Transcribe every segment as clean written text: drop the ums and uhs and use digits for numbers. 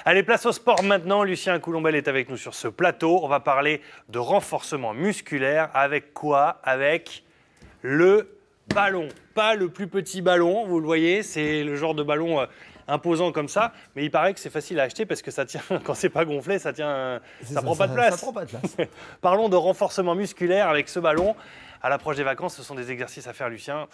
Allez, place au sport maintenant. Lucien Coulombelle est avec nous sur ce plateau. On va parler de renforcement musculaire. Avec quoi? Avec le ballon. Pas le plus petit ballon, vous le voyez. C'est le genre de ballon imposant comme ça. Mais il paraît que c'est facile à acheter parce que ça tient, quand c'est pas gonflé, ça prend pas de place. Ça prend pas de place. Parlons de renforcement musculaire avec ce ballon. À l'approche des vacances, ce sont des exercices à faire, Lucien,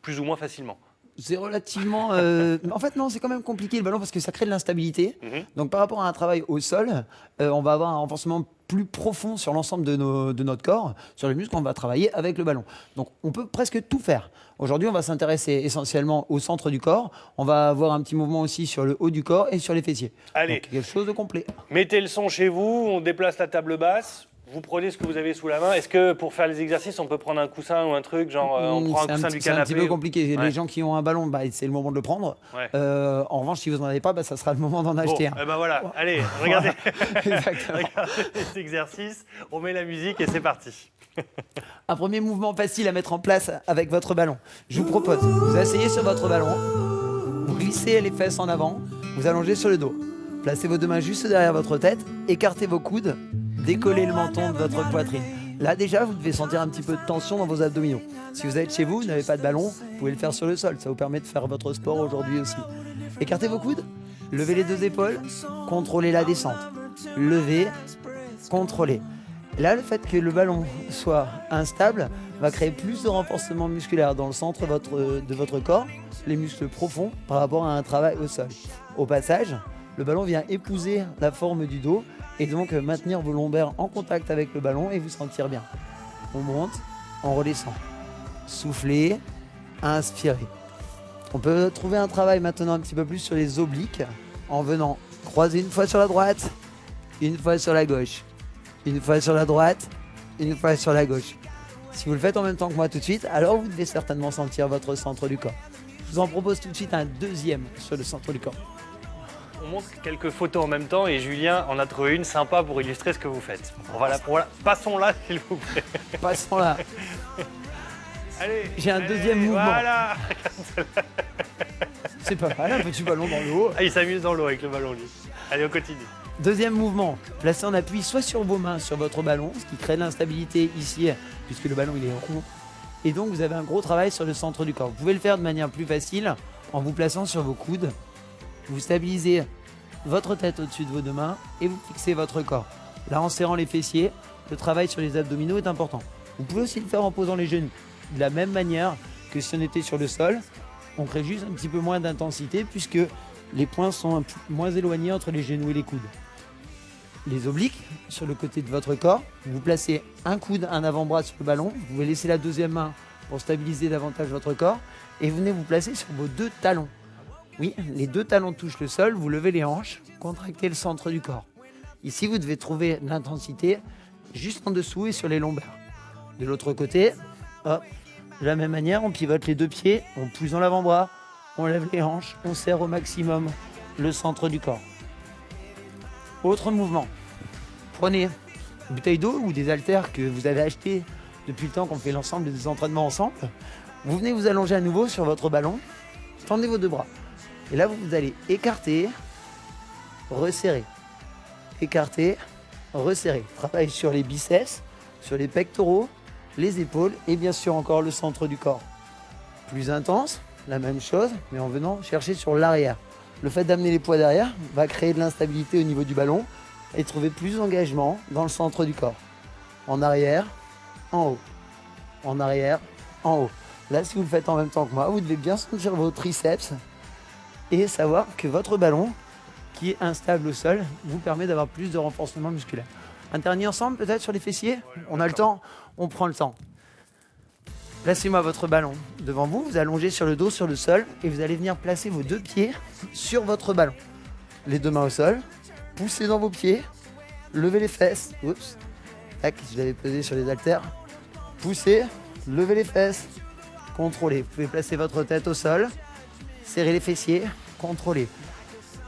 plus ou moins facilement. C'est relativement... En fait, non, c'est quand même compliqué le ballon parce que ça crée de l'instabilité. Donc, par rapport à un travail au sol, on va avoir un renforcement plus profond sur l'ensemble de notre corps, sur les muscles qu'on va travailler avec le ballon. Donc, on peut presque tout faire. Aujourd'hui, on va s'intéresser essentiellement au centre du corps. On va avoir un petit mouvement aussi sur le haut du corps et sur les fessiers. Allez. Donc, quelque chose de complet. Mettez le son chez vous, on déplace la table basse. Vous prenez ce que vous avez sous la main. Est-ce que pour faire les exercices, on peut prendre un coussin ou un truc, genre on prend un coussin du canapé? C'est un petit peu compliqué. Ouais. Les gens qui ont un ballon, c'est le moment de le prendre. Ouais. En revanche, si vous n'en avez pas, ça sera le moment d'en acheter un. Eh ben voilà, allez, regardez. Exactement. Regardez cet exercice, on met la musique et c'est parti. Un premier mouvement facile à mettre en place avec votre ballon. Je vous propose, vous asseyez sur votre ballon, vous glissez les fesses en avant, vous allongez sur le dos. Placez vos deux mains juste derrière votre tête, écartez vos coudes, décollez le menton de votre poitrine. Là déjà, vous devez sentir un petit peu de tension dans vos abdominaux. Si vous êtes chez vous, vous n'avez pas de ballon, vous pouvez le faire sur le sol. Ça vous permet de faire votre sport aujourd'hui aussi. Écartez vos coudes, levez les deux épaules, contrôlez la descente. Levez, contrôlez. Là, le fait que le ballon soit instable va créer plus de renforcement musculaire dans le centre de votre corps, les muscles profonds, par rapport à un travail au sol. Au passage, le ballon vient épouser la forme du dos et donc maintenir vos lombaires en contact avec le ballon et vous sentir bien. On monte, on redescend. Soufflez, inspirez. On peut trouver un travail maintenant un petit peu plus sur les obliques en venant croiser une fois sur la droite, une fois sur la gauche. Une fois sur la droite, une fois sur la gauche. Si vous le faites en même temps que moi tout de suite, alors vous devez certainement sentir votre centre du corps. Je vous en propose tout de suite un deuxième sur le centre du corps. On montre quelques photos en même temps et Julien en a trouvé une sympa pour illustrer ce que vous faites. Passons là, s'il vous plaît. Passons là. Allez, J'ai un deuxième mouvement. Voilà. C'est pas mal, un petit ballon dans le haut. Ah, il s'amuse dans l'eau avec le ballon, lui. Allez, on continue. Deuxième mouvement, placez en appui soit sur vos mains, sur votre ballon, ce qui crée de l'instabilité ici, puisque le ballon il est rond. Et donc vous avez un gros travail sur le centre du corps. Vous pouvez le faire de manière plus facile en vous plaçant sur vos coudes. Vous stabilisez votre tête au-dessus de vos deux mains et vous fixez votre corps. Là, en serrant les fessiers, le travail sur les abdominaux est important. Vous pouvez aussi le faire en posant les genoux. De la même manière que si on était sur le sol, on crée juste un petit peu moins d'intensité puisque les points sont un peu moins éloignés entre les genoux et les coudes. Les obliques sur le côté de votre corps, vous placez un coude, un avant-bras sur le ballon, vous pouvez laisser la deuxième main pour stabiliser davantage votre corps et vous venez vous placer sur vos deux talons. Oui, les deux talons touchent le sol, vous levez les hanches, contractez le centre du corps. Ici, vous devez trouver de l'intensité juste en dessous et sur les lombaires. De l'autre côté, hop, de la même manière, on pivote les deux pieds, on pousse dans l'avant-bras, on lève les hanches, on serre au maximum le centre du corps. Autre mouvement. Prenez une bouteille d'eau ou des haltères que vous avez achetés depuis le temps qu'on fait l'ensemble des entraînements ensemble. Vous venez vous allonger à nouveau sur votre ballon, tendez vos deux bras. Et là, vous allez écarter, resserrer. Écarter, resserrer. Travail sur les biceps, sur les pectoraux, les épaules et bien sûr encore le centre du corps. Plus intense, la même chose, mais en venant chercher sur l'arrière. Le fait d'amener les poids derrière va créer de l'instabilité au niveau du ballon et trouver plus d'engagement dans le centre du corps. En arrière, en haut. En arrière, en haut. Là, si vous le faites en même temps que moi, vous devez bien sentir vos triceps et savoir que votre ballon, qui est instable au sol, vous permet d'avoir plus de renforcement musculaire. Un dernier ensemble, peut-être sur les fessiers? On a le temps? On prend le temps. Placez-moi votre ballon devant vous, vous allongez sur le dos, sur le sol, et vous allez venir placer vos deux pieds sur votre ballon. Les deux mains au sol, poussez dans vos pieds, levez les fesses. Oups, tac, je l'avais pesé sur les haltères. Poussez, levez les fesses, contrôlez. Vous pouvez placer votre tête au sol, serrez les fessiers, contrôlez.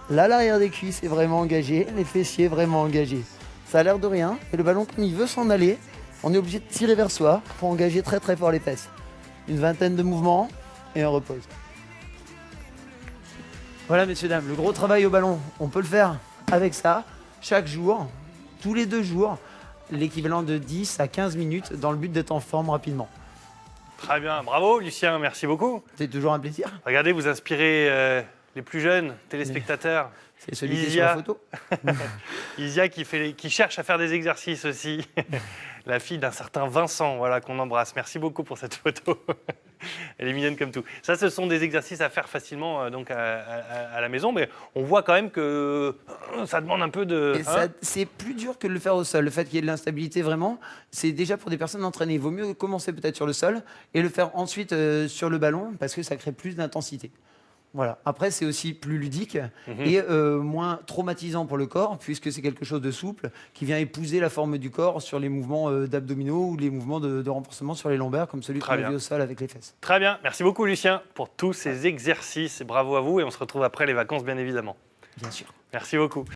Là, l'arrière des cuisses est vraiment engagé, les fessiers vraiment engagés. Ça a l'air de rien, et le ballon, comme il veut s'en aller, on est obligé de tirer vers soi pour engager très très fort les fesses. Une vingtaine de mouvements et on repose. Voilà messieurs dames, le gros travail au ballon, on peut le faire avec ça, chaque jour, tous les 2 jours, l'équivalent de 10 à 15 minutes dans le but d'être en forme rapidement. Très bien, bravo Lucien, merci beaucoup. C'est toujours un plaisir. Regardez, vous inspirez les plus jeunes téléspectateurs. C'est celui qui est sur la photo. Isia qui cherche à faire des exercices aussi. La fille d'un certain Vincent, voilà, qu'on embrasse. Merci beaucoup pour cette photo. Elle est mignonne comme tout. Ça, ce sont des exercices à faire facilement donc à la maison, mais on voit quand même que ça demande un peu de... C'est plus dur que de le faire au sol. Le fait qu'il y ait de l'instabilité, vraiment, c'est déjà pour des personnes entraînées. Il vaut mieux commencer peut-être sur le sol et le faire ensuite sur le ballon parce que ça crée plus d'intensité. Voilà. Après, c'est aussi plus ludique et moins traumatisant pour le corps, puisque c'est quelque chose de souple qui vient épouser la forme du corps sur les mouvements d'abdominaux ou les mouvements de renforcement sur les lombaires, comme celui qu'on a vu au sol avec les fesses. Très bien. Merci beaucoup, Lucien, pour tous ces exercices. Bravo à vous et on se retrouve après les vacances, bien évidemment. Bien sûr. Merci beaucoup.